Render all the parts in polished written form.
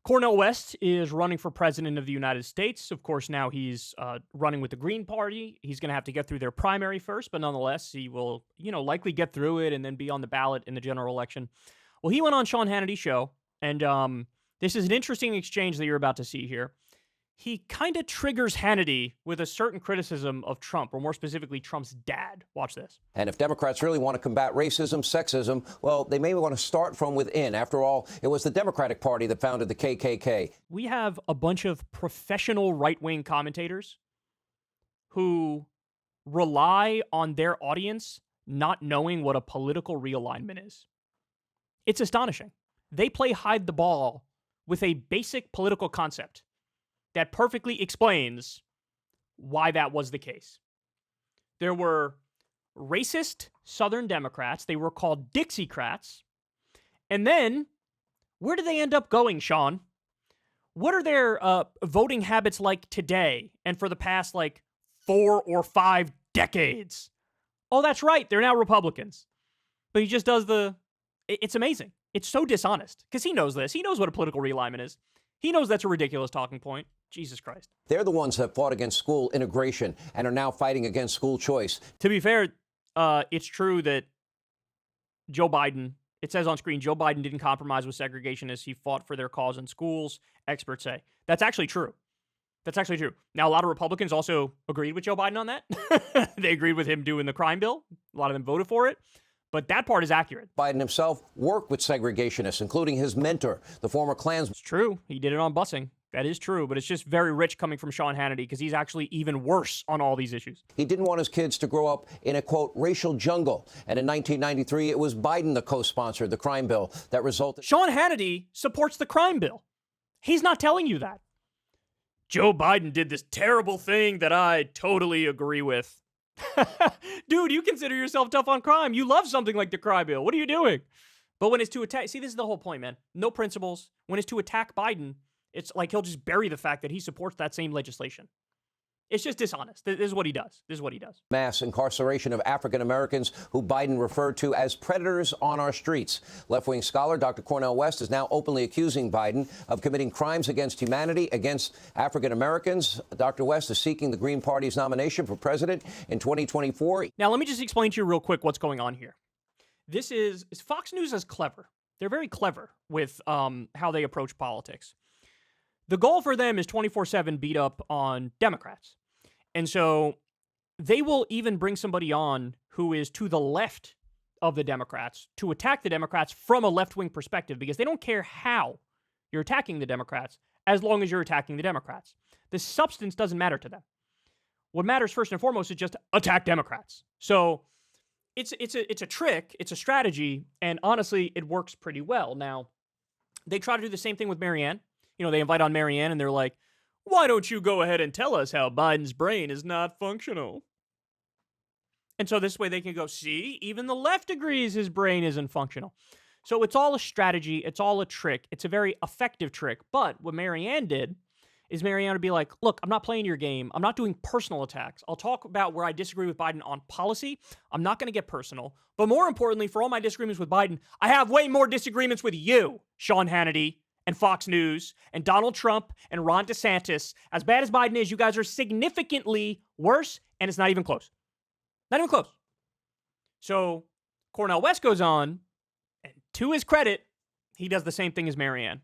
Cornel West is running for president of the United States. Of course, now he's running with the Green Party. He's going to have to get through their primary first, but nonetheless, he will, likely get through it and then be on the ballot in the general election. Well, he went on Sean Hannity's show, and this is an interesting exchange that you're about to see here. He kind of triggers Hannity with a certain criticism of Trump, or more specifically, Trump's dad. Watch this. And if Democrats really want to combat racism, sexism, well, they may want to start from within. After all, it was the Democratic Party that founded the KKK. We have a bunch of professional right-wing commentators who rely on their audience not knowing what a political realignment is. It's astonishing. They play hide the ball with a basic political concept that perfectly explains why that was the case. There were racist Southern Democrats. They were called Dixiecrats. And then, where did they end up going, Sean? What are their voting habits like today and for the past, 4 or 5 decades? Oh, that's right. They're now Republicans. But he just does it's amazing. It's so dishonest because he knows this. He knows what a political realignment is. He knows that's a ridiculous talking point. Jesus Christ. They're the ones that fought against school integration and are now fighting against school choice. To be fair, it's true that Joe Biden, it says on screen, Joe Biden didn't compromise with segregationists. He fought for their cause in schools, experts say. That's actually true. That's actually true. Now, a lot of Republicans also agreed with Joe Biden on that. They agreed with him doing the crime bill. A lot of them voted for it. But that part is accurate. Biden himself worked with segregationists, including his mentor, the former Klansman. It's true. He did it on busing. That is true, but it's just very rich coming from Sean Hannity because he's actually even worse on all these issues. He didn't want his kids to grow up in a, quote, racial jungle. And in 1993, it was Biden that co-sponsored the crime bill that resulted. Sean Hannity supports the crime bill. He's not telling you that. Joe Biden did this terrible thing that I totally agree with. Dude, you consider yourself tough on crime. You love something like the crime bill. What are you doing? But when it's to attack, see, this is the whole point, man. No principles. When it's to attack Biden, it's like he'll just bury the fact that he supports that same legislation. It's just dishonest. This is what he does. This is what he does. Mass incarceration of African Americans who Biden referred to as predators on our streets. Left-wing scholar Dr. Cornel West is now openly accusing Biden of committing crimes against humanity against African Americans. Dr. West is seeking the Green Party's nomination for president in 2024. Now, let me just explain to you real quick what's going on here. This is Fox News is clever. They're very clever with how they approach politics. The goal for them is 24/7 beat up on Democrats. And so they will even bring somebody on who is to the left of the Democrats to attack the Democrats from a left-wing perspective because they don't care how you're attacking the Democrats as long as you're attacking the Democrats. The substance doesn't matter to them. What matters first and foremost is just attack Democrats. So it's a trick, it's a strategy, and honestly, it works pretty well. Now, they try to do the same thing with Marianne. They invite on Marianne and they're like, why don't you go ahead and tell us how Biden's brain is not functional? And so this way they can go, see, even the left agrees his brain isn't functional. So it's all a strategy. It's all a trick. It's a very effective trick. But what Marianne did is Marianne would be like, look, I'm not playing your game. I'm not doing personal attacks. I'll talk about where I disagree with Biden on policy. I'm not going to get personal. But more importantly, for all my disagreements with Biden, I have way more disagreements with you, Sean Hannity, and Fox News, and Donald Trump, and Ron DeSantis. As bad as Biden is, you guys are significantly worse, and it's not even close. Not even close. So Cornel West goes on, and to his credit, he does the same thing as Marianne.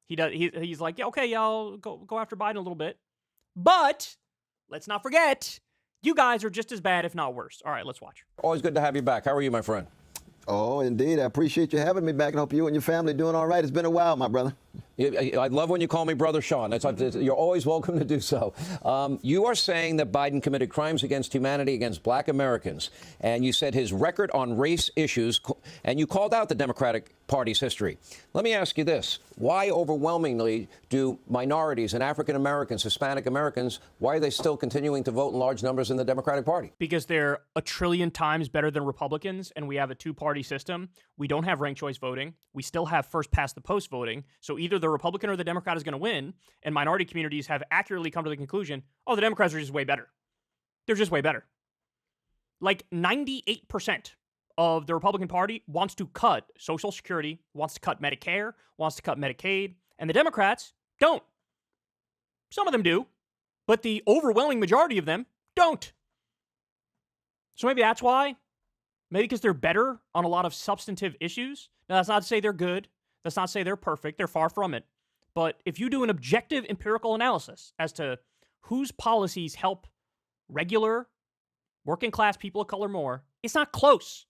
He's like, yeah, okay, y'all go after Biden a little bit. But let's not forget, you guys are just as bad, if not worse. All right, let's watch. Always good to have you back. How are you, my friend? Oh, indeed. I appreciate you having me back, and hope you and your family are doing all right. It's been a while, my brother. I love when you call me Brother Sean. You're always welcome to do so. You are saying that Biden committed crimes against humanity against black Americans, and you said his record on race issues, and you called out the Democratic Party's history. Let me ask you this. Why overwhelmingly do minorities and African Americans, Hispanic Americans, why are they still continuing to vote in large numbers in the Democratic Party? Because they're a trillion times better than Republicans, and we have a two-party system. We don't have ranked choice voting. We still have first-past-the-post voting. So either the Republican or the Democrat is going to win, and minority communities have accurately come to the conclusion, oh, the Democrats are just way better. They're just way better. Like 98% of the Republican Party wants to cut Social Security, wants to cut Medicare, wants to cut Medicaid, And the Democrats don't. Some of them do, but the overwhelming majority of them don't. So maybe that's why. Maybe because they're better on a lot of substantive issues. Now, that's not to say they're good. That's not to say they're perfect. They're far from it. But if you do an objective empirical analysis as to whose policies help regular working class people of color more, it's not close.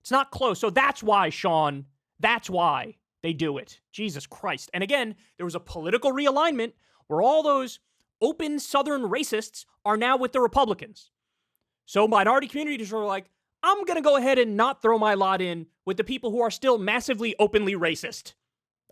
It's not close. So that's why, Sean, that's why they do it. Jesus Christ. And again, there was a political realignment where all those open Southern racists are now with the Republicans. So minority communities are like, I'm going to go ahead and not throw my lot in with the people who are still massively openly racist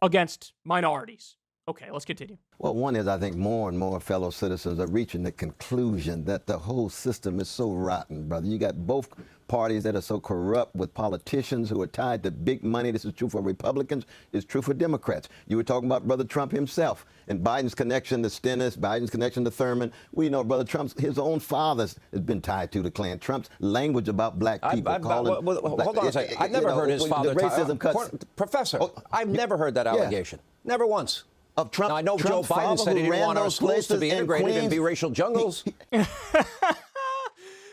against minorities. Okay, let's continue. Well, one is I think more and more fellow citizens are reaching the conclusion that the whole system is so rotten, brother. You got both parties that are so corrupt with politicians who are tied to big money. This is true for Republicans. It's true for Democrats. You were talking about Brother Trump himself and Biden's connection to Stennis, Biden's connection to Thurman. We know Brother Trump's, his own father has been tied to the Klan. Trump's language about black people. Hold on a second. I've never heard his father. Racism cuts. Professor, I've never heard that allegation. Never once. Of Trump, now, I know Trump's Joe Biden said he didn't want our schools to be integrated in biracial jungles.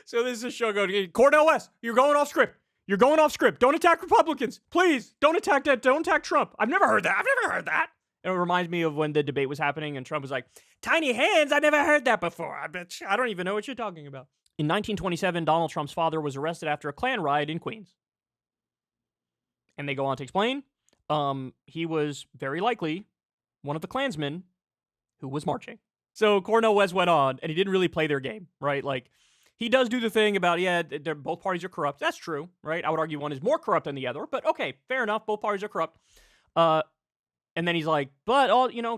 So this is a show going, Cornel West, you're going off script. You're going off script. Don't attack Republicans. Please, don't attack that. Don't attack Trump. I've never heard that. And it reminds me of when the debate was happening and Trump was like, tiny hands, I never heard that before. I don't even know what you're talking about. In 1927, Donald Trump's father was arrested after a Klan riot in Queens. And they go on to explain, he was very likely one of the Klansmen who was marching. So Cornel West went on, and he didn't really play their game, right? Like, he does do the thing about, both parties are corrupt. That's true, right? I would argue one is more corrupt than the other, but okay, fair enough. Both parties are corrupt. And then he's like, but,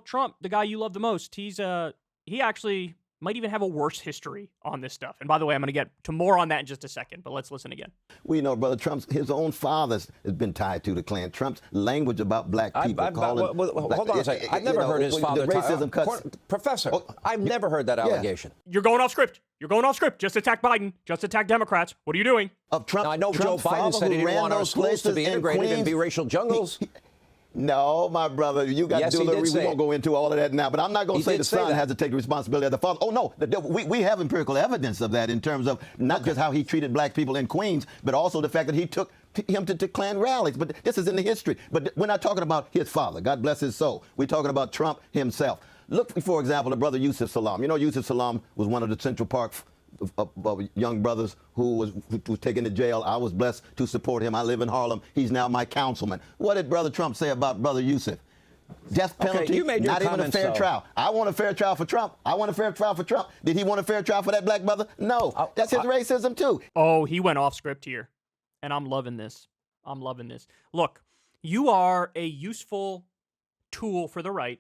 Trump, the guy you love the most, he actually might even have a worse history on this stuff. And by the way, I'm going to get to more on that in just a second, but let's listen again. We know Brother Trump's, his own father has been tied to the Klan. Trump's language about black people. Hold on a second. I've never heard his father. Racism cuts. Professor, I've never heard that allegation. You're going off script. Just attack Biden. Just attack Democrats. What are you doing? Of Trump. Now, I know Joe Biden said he didn't want our schools to be integrated in biracial jungles. No, my brother, you got to do it. We won't go into all of that now, but I'm not going to say the son has to take the responsibility of the father. Oh, no, we have empirical evidence of that in terms of not just how he treated black people in Queens, but also the fact that he took him to Klan rallies. But this is in the history. But we're not talking about his father. God bless his soul. We're talking about Trump himself. Look, for example, the brother Yusuf Salaam. You know, Yusuf Salaam was one of the Central Park of young brothers who was taken to jail. I was blessed to support him. I live in Harlem. He's now my councilman. What did Brother Trump say about Brother Yusuf? Death penalty, you made your not even a fair trial. I want a fair trial for Trump. Did he want a fair trial for that black brother? No. That's his racism, too. Oh, he went off script here. And I'm loving this. Look, you are a useful tool for the right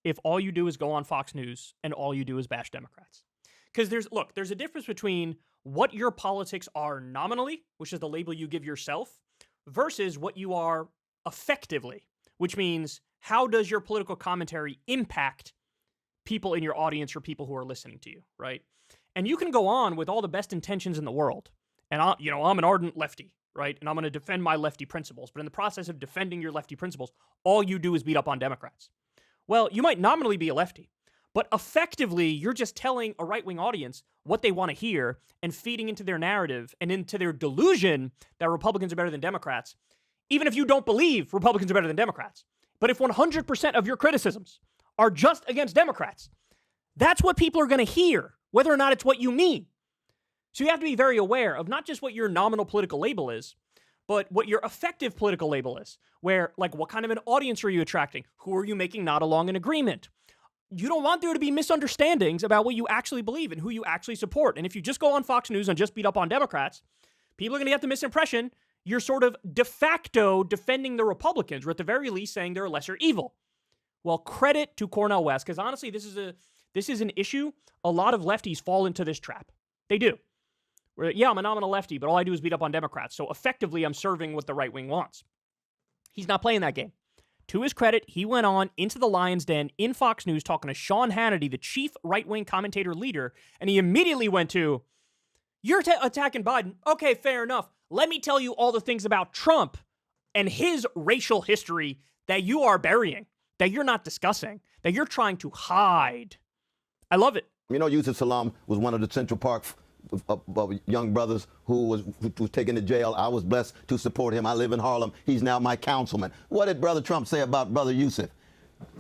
if all you do is go on Fox News and all you do is bash Democrats. Because there's a difference between what your politics are nominally, which is the label you give yourself, versus what you are effectively, which means how does your political commentary impact people in your audience or people who are listening to you, right? And you can go on with all the best intentions in the world. And I'm an ardent lefty, right? And I'm going to defend my lefty principles. But in the process of defending your lefty principles, all you do is beat up on Democrats. Well, you might nominally be a lefty, but effectively, you're just telling a right-wing audience what they want to hear and feeding into their narrative and into their delusion that Republicans are better than Democrats, even if you don't believe Republicans are better than Democrats. But if 100% of your criticisms are just against Democrats, that's what people are going to hear, whether or not it's what you mean. So you have to be very aware of not just what your nominal political label is, but what your effective political label is, where, like, what kind of an audience are you attracting? Who are you making not along an agreement? You don't want there to be misunderstandings about what you actually believe and who you actually support. And if you just go on Fox News and just beat up on Democrats, people are going to get the misimpression you're sort of de facto defending the Republicans, or at the very least saying they're a lesser evil. Well, credit to Cornel West, because honestly, this is an issue. A lot of lefties fall into this trap. They do. Where, I'm a nominal lefty, but all I do is beat up on Democrats. So effectively, I'm serving what the right wing wants. He's not playing that game. To his credit, he went on into the Lion's Den in Fox News talking to Sean Hannity, the chief right-wing commentator leader, and he immediately went to, you're attacking Biden. Okay, fair enough. Let me tell you all the things about Trump and his racial history that you are burying. that you're not discussing, that you're trying to hide. I love it. You know, Yusuf Salam was one of the Central Park of young brothers who was taken to jail. I was blessed to support him. I live in Harlem. He's now my councilman. What did Brother Trump say about Brother Yusuf?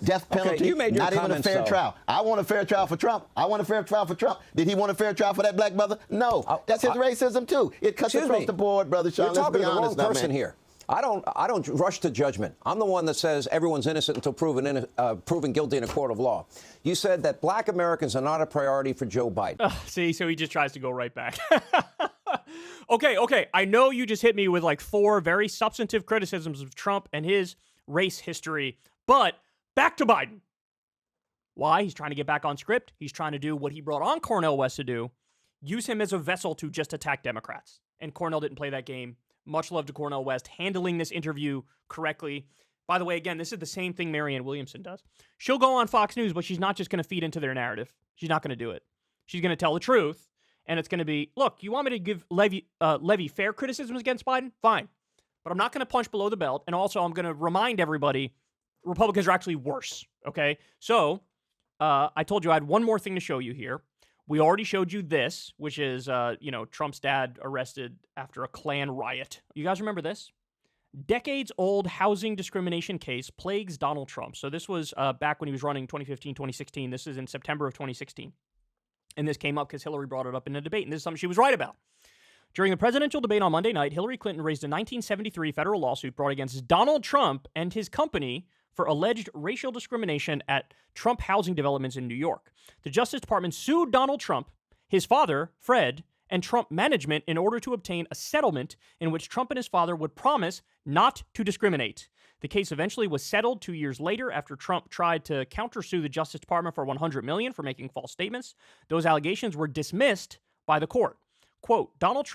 Death penalty, you made your not even a fair trial. I want a fair trial for Trump. I want a fair trial for Trump. Did he want a fair trial for that black brother? No. That's his racism, too. It cuts across the board, Brother Sean. You're talking to the wrong person man. here. I don't rush to judgment. I'm the one that says everyone's innocent until proven guilty in a court of law. You said that black Americans are not a priority for Joe Biden. See, so he just tries to go right back. Okay. I know you just hit me with like 4 very substantive criticisms of Trump and his race history, but back to Biden. Why? He's trying to get back on script. He's trying to do what he brought on Cornel West to do, use him as a vessel to just attack Democrats. And Cornel didn't play that game. Much love to Cornel West, handling this interview correctly. By the way, again, this is the same thing Marianne Williamson does. She'll go on Fox News, but she's not just going to feed into their narrative. She's not going to do it. She's going to tell the truth, and it's going to be, look, you want me to give Levy fair criticisms against Biden? Fine. But I'm not going to punch below the belt, and also I'm going to remind everybody Republicans are actually worse, okay? So I told you I had one more thing to show you here. We already showed you this, which is, Trump's dad arrested after a Klan riot. You guys remember this? Decades-old housing discrimination case plagues Donald Trump. So this was back when he was running 2015, 2016. This is in September of 2016. And this came up because Hillary brought it up in a debate, and this is something she was right about. During the presidential debate on Monday night, Hillary Clinton raised a 1973 federal lawsuit brought against Donald Trump and his company for alleged racial discrimination at Trump housing developments in New York. The Justice Department sued Donald Trump, his father, Fred, and Trump management in order to obtain a settlement in which Trump and his father would promise not to discriminate. The case eventually was settled 2 years later after Trump tried to countersue the Justice Department for $100 million for making false statements. Those allegations were dismissed by the court. Quote, Donald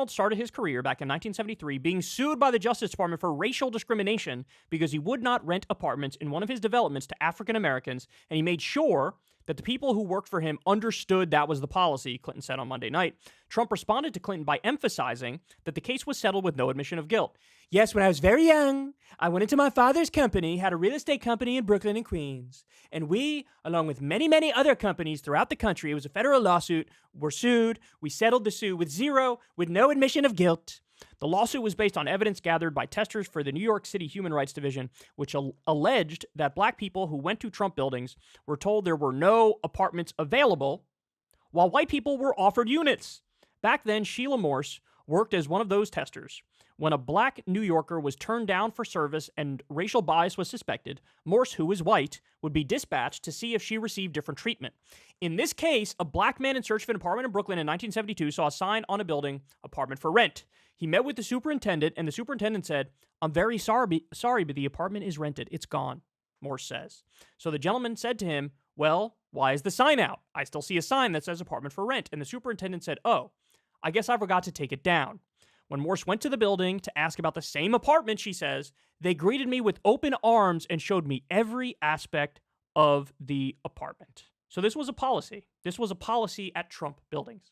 started his career back in 1973 being sued by the Justice Department for racial discrimination because he would not rent apartments in one of his developments to African Americans, and he made sure that the people who worked for him understood that was the policy, Clinton said on Monday night. Trump responded to Clinton by emphasizing that the case was settled with no admission of guilt. Yes, when I was very young, I went into my father's company, had a real estate company in Brooklyn and Queens. And we, along with many, many other companies throughout the country, it was a federal lawsuit, were sued. We settled the suit with no admission of guilt. The lawsuit was based on evidence gathered by testers for the New York City Human Rights Division, which alleged that black people who went to Trump buildings were told there were no apartments available, while white people were offered units. Back then, Sheila Morse worked as one of those testers. When a black New Yorker was turned down for service and racial bias was suspected, Morse, who is white, would be dispatched to see if she received different treatment. In this case, a black man in search of an apartment in Brooklyn in 1972 saw a sign on a building, apartment for rent. He met with the superintendent, and the superintendent said, I'm very sorry, but the apartment is rented. It's gone, Morse says. So the gentleman said to him, well, why is the sign out? I still see a sign that says apartment for rent. And the superintendent said, oh, I guess I forgot to take it down. When Morse went to the building to ask about the same apartment, she says, they greeted me with open arms and showed me every aspect of the apartment. So this was a policy. This was a policy at Trump buildings.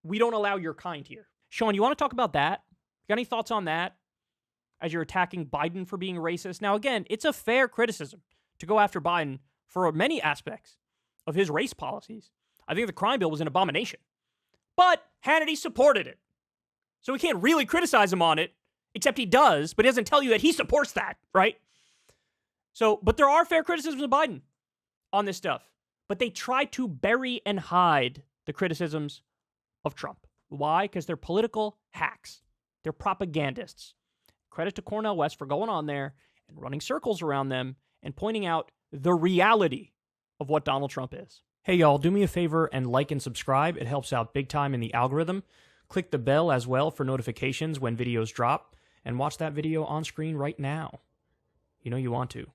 We don't allow your kind here. Sean, you want to talk about that? Got any thoughts on that as you're attacking Biden for being racist? Now, again, it's a fair criticism to go after Biden for many aspects of his race policies. I think the crime bill was an abomination. But Hannity supported it. So we can't really criticize him on it, except he does, but he doesn't tell you that he supports that, right? So, but there are fair criticisms of Biden on this stuff. But they try to bury and hide the criticisms of Trump. Why? Because they're political hacks. They're propagandists. Credit to Cornel West for going on there and running circles around them and pointing out the reality of what Donald Trump is. Hey, y'all, do me a favor and like and subscribe. It helps out big time in the algorithm. Click the bell as well for notifications when videos drop, and watch that video on screen right now. You know you want to.